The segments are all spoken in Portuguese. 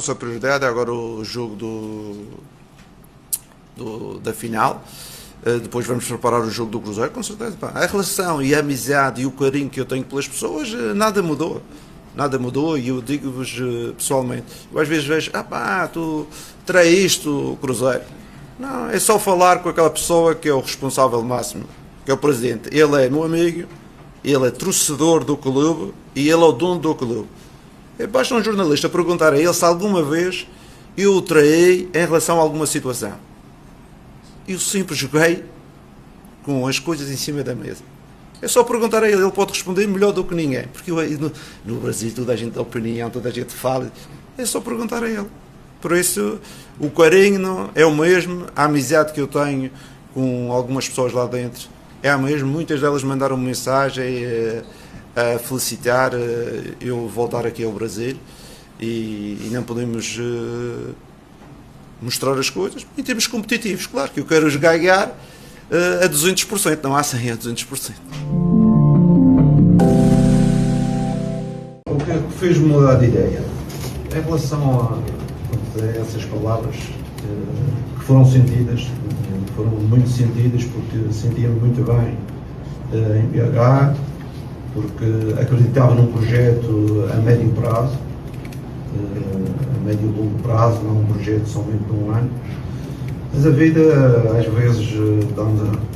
nossa prioridade é agora o jogo da final. Depois vamos preparar o jogo do Cruzeiro, com certeza. Pá. A relação e a amizade e o carinho que eu tenho pelas pessoas, nada mudou. Nada mudou, e eu digo-vos pessoalmente. Eu às vezes vejo, tu traíste o Cruzeiro. Não, é só falar com aquela pessoa que é o responsável máximo, que é o presidente. Ele é meu amigo, ele é torcedor do clube e ele é o dono do clube. Basta um jornalista perguntar a ele se alguma vez eu o traí em relação a alguma situação. Eu sempre joguei com as coisas em cima da mesa. É só perguntar a ele, ele pode responder melhor do que ninguém. Porque no Brasil toda a gente tem opinião, toda a gente fala. É só perguntar a ele. Por isso, o carinho é o mesmo, a amizade que eu tenho com algumas pessoas lá dentro é a mesma. Muitas delas mandaram mensagem a felicitar eu voltar aqui ao Brasil e não podemos mostrar as coisas em termos competitivos. Claro que eu quero os ganhar a 200%, não há 100%, a 200%. O que fez mudar de ideia? Em relação a essas palavras que foram sentidas, foram muito sentidas porque sentia-me muito bem em BH, porque acreditava num projeto a médio prazo, a médio e longo prazo, não um projeto somente de um ano. Mas a vida, às vezes,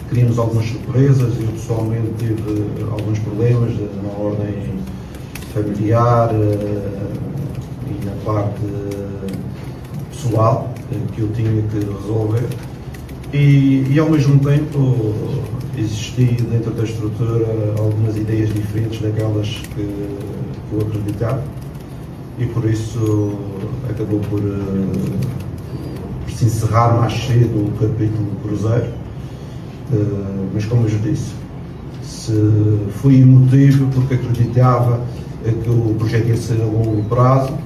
criamos algumas surpresas. Eu pessoalmente tive alguns problemas na ordem familiar e na parte pessoal que eu tinha que resolver. E ao mesmo tempo existia dentro da estrutura algumas ideias diferentes daquelas que eu acreditava, e por isso acabou por se encerrar mais cedo o capítulo do Cruzeiro. Mas como eu já disse, fui emotivo porque acreditava que o projeto ia ser a longo prazo,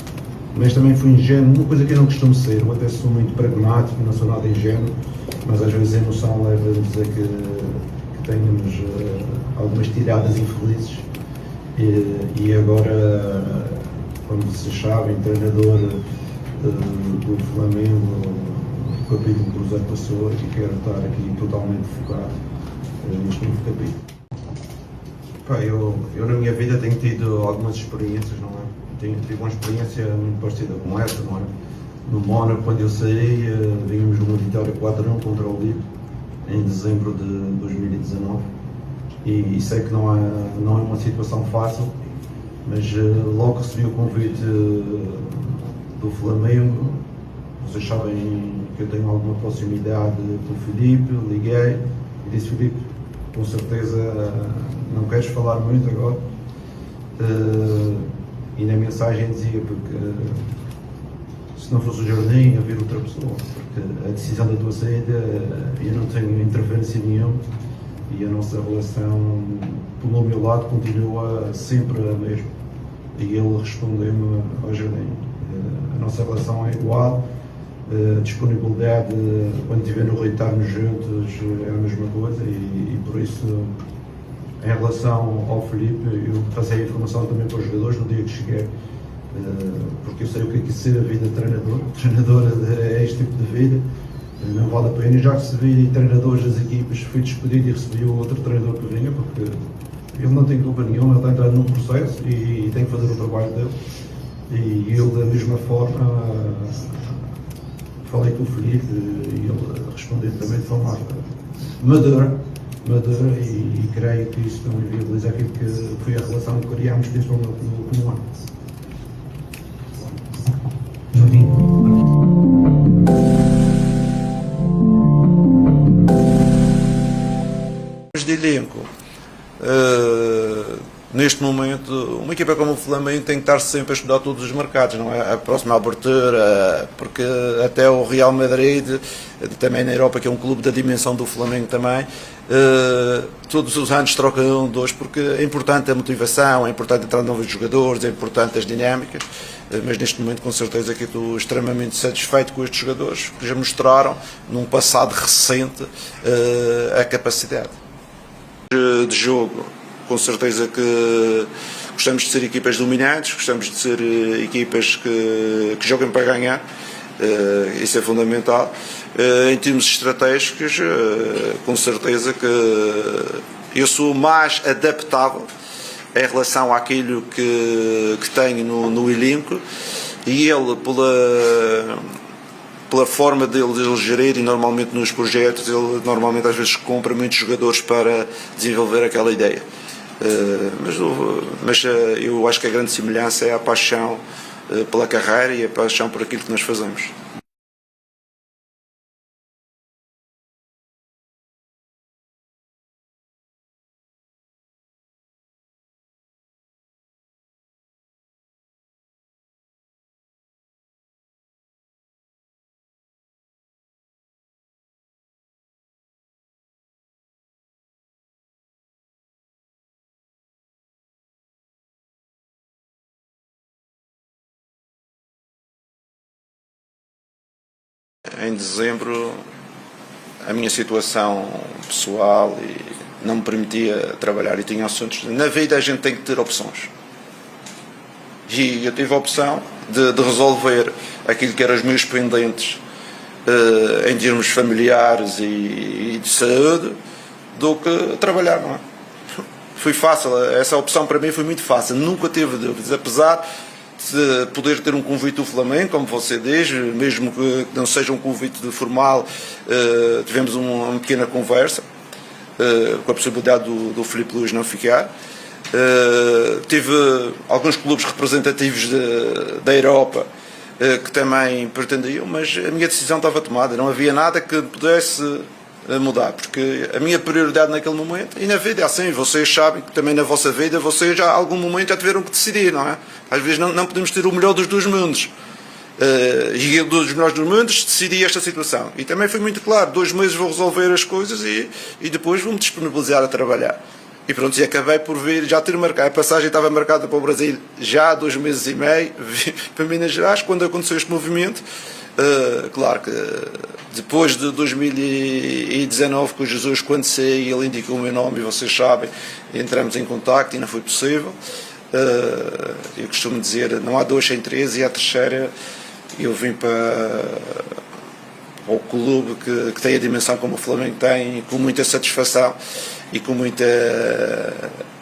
mas também fui ingênuo, uma coisa que eu não costumo ser. Eu até sou muito pragmático, não sou nada ingênuo, mas às vezes a emoção leva-nos a que tenhamos algumas tiradas infelizes. E agora, como vocês sabem, treinador do Flamengo, o capítulo do Cruzeiro passou, e quero estar aqui totalmente focado neste novo capítulo. Eu na minha vida tenho tido algumas experiências, não é? Tive uma experiência muito parecida com essa, não é? No Mónaco, quando eu saí, vínhamos numa vitória 4-1 contra o Lille, em dezembro de 2019, e sei que não é uma situação fácil, mas logo recebi o convite do Flamengo. Vocês sabem que eu tenho alguma proximidade com o Filipe, liguei e disse: Filipe, com certeza não queres falar muito agora? E na mensagem dizia, porque se não fosse o Jardim, havia outra pessoa, porque a decisão da tua saída, eu não tenho interferência nenhuma, e a nossa relação, pelo meu lado, continua sempre a mesma. E ele respondeu-me ao Jardim: a nossa relação é igual, a disponibilidade, quando estiver no Rio, estarmos juntos é a mesma coisa, e por isso, em relação ao Filipe, eu passei a informação também para os jogadores no dia que cheguei, porque eu sei o que é ser a vida de treinador. Treinador é este tipo de vida, não vale a pena. Eu já recebi treinadores das equipas, fui despedido e recebi o outro treinador que vinha, porque ele não tem culpa nenhuma, ele está entrando num processo e tem que fazer o trabalho dele. E eu, da mesma forma, falei com o Filipe e ele respondeu também de forma madura, e creio que isso também viabiliza aquilo que foi a relação que criámos principalmente no último ano. De elenco, neste momento, uma equipa como o Flamengo tem que estar sempre a estudar todos os mercados, não é? A próxima abertura, porque até o Real Madrid, também na Europa, que é um clube da dimensão do Flamengo também, todos os anos trocam dois, porque é importante a motivação, é importante entrar novos jogadores, é importante as dinâmicas, mas neste momento com certeza que estou extremamente satisfeito com estes jogadores, que já mostraram num passado recente a capacidade de jogo. Com certeza que Gostamos de ser equipas dominantes, gostamos de ser equipas que joguem para ganhar, isso é fundamental. Em termos estratégicos, com certeza que eu sou mais adaptável em relação àquilo que tenho no elenco, e ele, pela forma dele gerir, e normalmente nos projetos, ele normalmente às vezes compra muitos jogadores para desenvolver aquela ideia. Mas eu acho que a grande semelhança é a paixão pela carreira e a paixão por aquilo que nós fazemos. Em dezembro, a minha situação pessoal não me permitia trabalhar e tinha assuntos. Na vida a gente tem que ter opções. E eu tive a opção de resolver aquilo que eram os meus pendentes em termos familiares e de saúde, do que trabalhar, não é? Foi fácil, essa opção para mim foi muito fácil, nunca teve dúvidas, apesar de poder ter um convite do Flamengo, como você diz, mesmo que não seja um convite formal, tivemos uma pequena conversa com a possibilidade do Filipe Luís não ficar. Tive alguns clubes representativos da Europa que também pretendiam, mas a minha decisão estava tomada, não havia nada que pudesse mudar, porque a minha prioridade naquele momento, e na vida é assim, vocês sabem que também na vossa vida, vocês já algum momento já tiveram que decidir, não é? Às vezes não podemos ter o melhor dos dois mundos, e dos melhores dos mundos decidi esta situação, e também foi muito claro, 2 meses vou resolver as coisas e depois vou-me disponibilizar a trabalhar. E pronto, e acabei por vir, já ter marcado, a passagem estava marcada para o Brasil já há 2 meses e meio, para Minas Gerais, quando aconteceu este movimento. Claro que depois de 2019 com o Jesus, quando saí, ele indicou o meu nome e vocês sabem, entramos em contacto e não foi possível. Eu costumo dizer, não há 2 sem 3, e a terceira eu vim para o clube que tem a dimensão como o Flamengo tem, com muita satisfação e com muita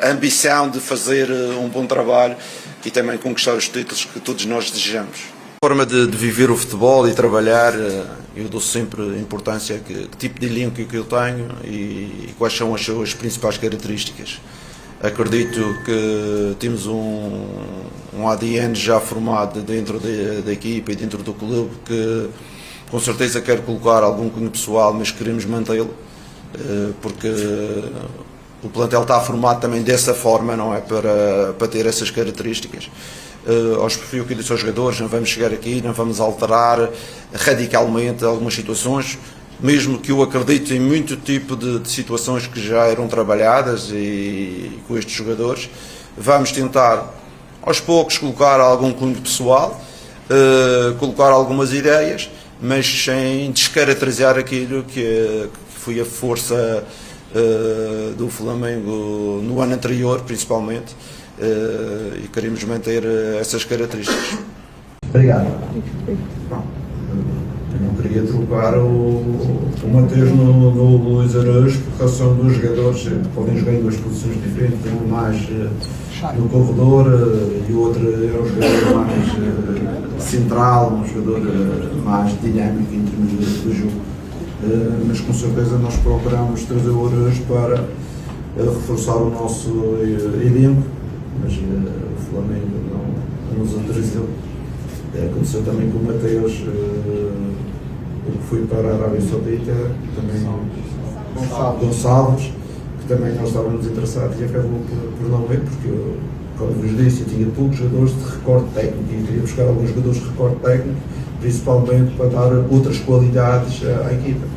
ambição de fazer um bom trabalho e também conquistar os títulos que todos nós desejamos. A forma de viver o futebol e trabalhar, eu dou sempre importância a que tipo de elenco que eu tenho e quais são as suas principais características. Acredito que temos um ADN já formado dentro da equipa e dentro do clube, que com certeza quer colocar algum cunho pessoal, mas queremos mantê-lo, porque o plantel está formado também dessa forma, não é? Para ter essas características. Eu que disse aos jogadores, não vamos chegar aqui, não vamos alterar radicalmente algumas situações, mesmo que eu acredite em muito tipo de situações que já eram trabalhadas e com estes jogadores. Vamos tentar aos poucos colocar algum cunho pessoal, colocar algumas ideias, mas sem descaracterizar aquilo que foi a força do Flamengo no ano anterior, principalmente, e queremos manter essas características. Obrigado. Eu não queria trocar o Mateus no Luís Araújo, porque são 2 jogadores que podem jogar em 2 posições diferentes, um mais no corredor e o outro é um jogador mais central, um jogador mais dinâmico em termos de jogo. Mas com certeza nós procuramos trazer o Araújo para reforçar o nosso elenco, mas o Flamengo não nos autorizou. Aconteceu também com o Mateus, que foi para a Arábia Saudita, também Gonçalves, que também nós estávamos interessados e acabou por não ver, porque, como vos disse, eu tinha poucos jogadores de recorde técnico e queria buscar alguns jogadores de recorde técnico, principalmente para dar outras qualidades à equipa.